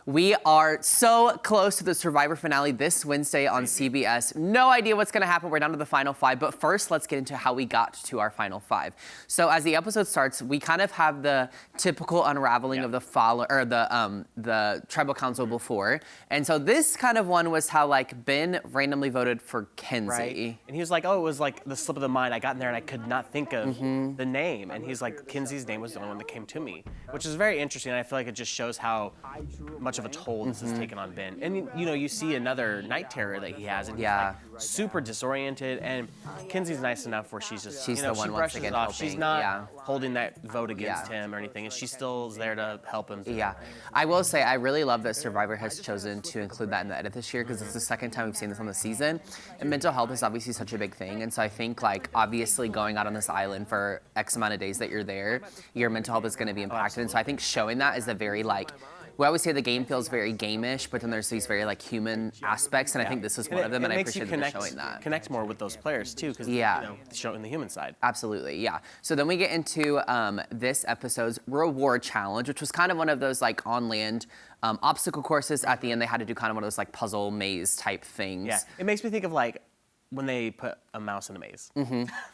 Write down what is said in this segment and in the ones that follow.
We are so close to the Survivor finale this Wednesday on CBS. No idea what's going to happen. We're down to the final 5. But first, let's get into how we got to our final 5. So as the episode starts, we kind of have the typical unraveling of the tribal council before. And so this kind of one was how like Ben randomly voted for Kenzie. Right. And he was like, oh, it was like the slip of the mind. I got in there and I could not think of the name. And he's like, Kenzie's name was the only one that came to me, which is very interesting. And I feel like it just shows how much of a toll this has taken on Ben. And you know, you see another night terror that he has, and he's like super disoriented. And Kenzie's nice enough where she's just, she's you know, the one she once brushes again it off. helping. She's not holding that vote against him or anything, and she still is there to help him. Yeah, I will say I really love that Survivor has chosen to include that in the edit this year because it's the second time we've seen this on the season. And mental health is obviously such a big thing, and so I think like obviously going out on this island for X amount of days that you're there, your mental health is going to be impacted. And so I think showing that is a very like, we always say the game feels very game-ish, but then there's these very like human aspects, and I think this is one of them, and I appreciate that they're showing that. Connect more with those players too, because you know, showing the human side. Absolutely, yeah. So then we get into this episode's reward challenge, which was kind of one of those like on land obstacle courses. At the end, they had to do kind of one of those like puzzle maze type things. Yeah, it makes me think of like when they put a mouse in a maze.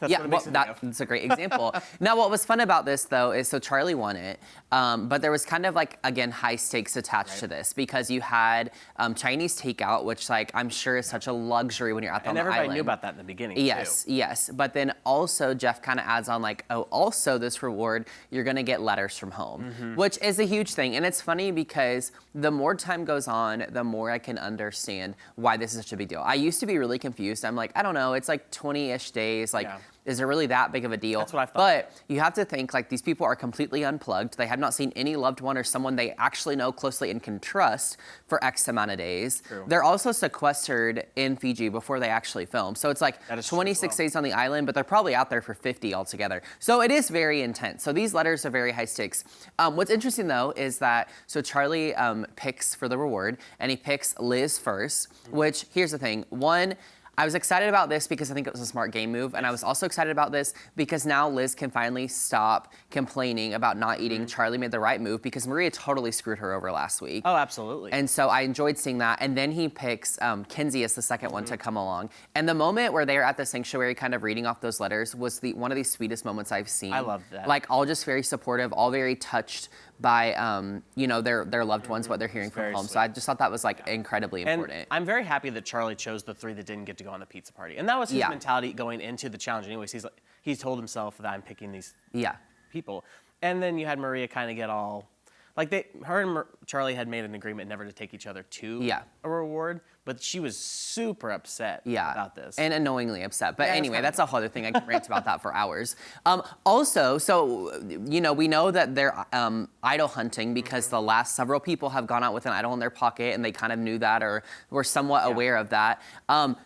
That's a great example. Now, what was fun about this, though, is so Charlie won it, but there was kind of like, again, high stakes attached to this because you had Chinese takeout, which like I'm sure is such a luxury when you're out on the island. And everybody knew about that in the beginning, Yes, yes. But then also Jeff kind of adds on like, oh, also this reward, you're going to get letters from home, which is a huge thing. And it's funny because the more time goes on, the more I can understand why this is such a big deal. I used to be really confused. I'm like, I don't know, it's like 20-ish days. Like, is it really that big of a deal? That's what I thought. But you have to think like these people are completely unplugged. They have not seen any loved one or someone they actually know closely and can trust for X amount of days. True. They're also sequestered in Fiji before they actually film. So it's like 26 days on the island, but they're probably out there for 50 altogether. So it is very intense. So these letters are very high stakes. What's interesting though is that, so Charlie picks for the reward and he picks Liz first, which here's the thing. One, I was excited about this because I think it was a smart game move, and I was also excited about this because now Liz can finally stop complaining about not eating. Charlie made the right move because Maria totally screwed her over last week. Oh, absolutely. And so I enjoyed seeing that, and then he picks Kenzie as the second one to come along. And the moment where they're at the sanctuary kind of reading off those letters was one of the sweetest moments I've seen. I loved that. Like all just very supportive, all very touched by you know, their loved ones, what they're hearing from home. Sweet. So I just thought that was like incredibly important. And I'm very happy that Charlie chose the 3 that didn't get to go on the pizza party. And that was his mentality going into the challenge anyways. He's like, he told himself that I'm picking these people. And then you had Maria kind of get all, like her and Charlie had made an agreement never to take each other to a reward, but she was super upset about this. And annoyingly upset. But anyway, that's a whole other thing. I can rant about that for hours. Also, so, you know, we know that they're idol hunting because the last several people have gone out with an idol in their pocket and they kind of knew that or were somewhat aware of that.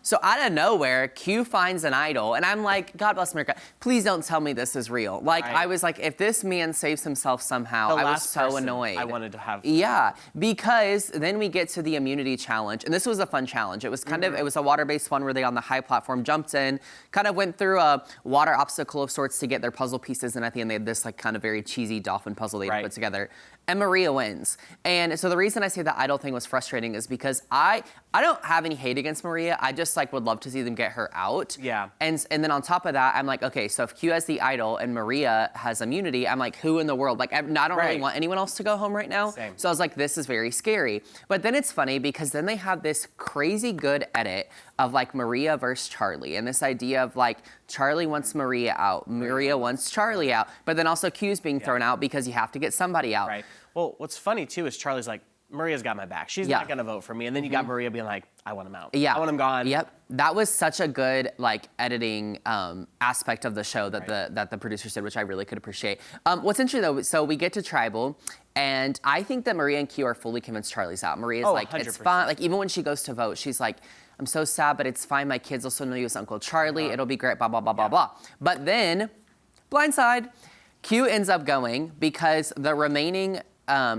So out of nowhere, Q finds an idol and I'm like, God bless America, please don't tell me this is real. Like, I was like, if this man saves himself somehow, I was so annoyed. I wanted to have. Yeah, because then we get to the immunity challenge, and this was a fun challenge. It was kind of, it was a water-based one where they on the high platform jumped in, kind of went through a water obstacle of sorts to get their puzzle pieces, and at the end they had this like kind of very cheesy dolphin puzzle they had put together. And Maria wins. And so the reason I say the idol thing was frustrating is because I don't have any hate against Maria. I just like would love to see them get her out. Yeah. And then on top of that, I'm like, okay, so if Q has the idol and Maria has immunity, I'm like, who in the world? Like, I don't really want anyone else to go home right now. Same. So I was like, this is very scary. But then it's funny because then they have this crazy good edit of like Maria versus Charlie. And this idea of like, Charlie wants Maria out, Maria wants Charlie out, but then also Q's being thrown out because you have to get somebody out. Right. Well, what's funny too is Charlie's like, Maria's got my back. She's not gonna vote for me. And then you got Maria being like, I want him out. Yeah. I want him gone. Yep. That was such a good like editing aspect of the show that the producers did, which I really could appreciate. What's interesting though, so we get to Tribal, and I think that Maria and Q are fully convinced Charlie's out. Maria's like, 100%. It's fine. Like even when she goes to vote, she's like, I'm so sad, but it's fine. My kids also know you as Uncle Charlie. It'll be great, blah, blah, blah, blah, blah. But then, blindside, Q ends up going because the remaining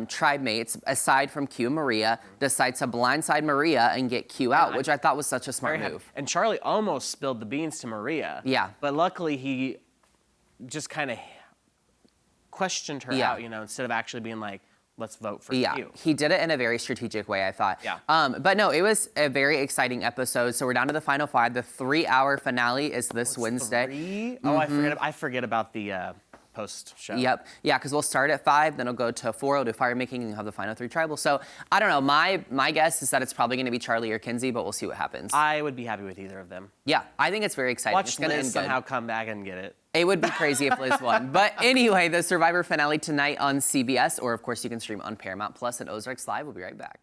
tribe mates, aside from Q and Maria, decide to blindside Maria and get Q out, which I thought was such a smart move. And Charlie almost spilled the beans to Maria. Yeah. But luckily he just kind of questioned her out, you know, instead of actually being like, let's vote for Yeah, you. he did it in a very strategic way, I thought. Yeah. But no, it was a very exciting episode. So we're down to the final 5. The 3-hour finale is this Wednesday. 3? Oh, I forget about the post show. Yep. Yeah, because we'll start at 5, then it'll go to 4, we'll do fire making, and you'll have the final 3 tribal. So I don't know. My guess is that it's probably going to be Charlie or Kinsey, but we'll see what happens. I would be happy with either of them. Yeah, I think it's very exciting. Watch it's gonna Liz end good. somehow come back and get it. It would be crazy if Liz won. But anyway, the Survivor finale tonight on CBS, or of course you can stream on Paramount Plus at Ozarks Live. We'll be right back.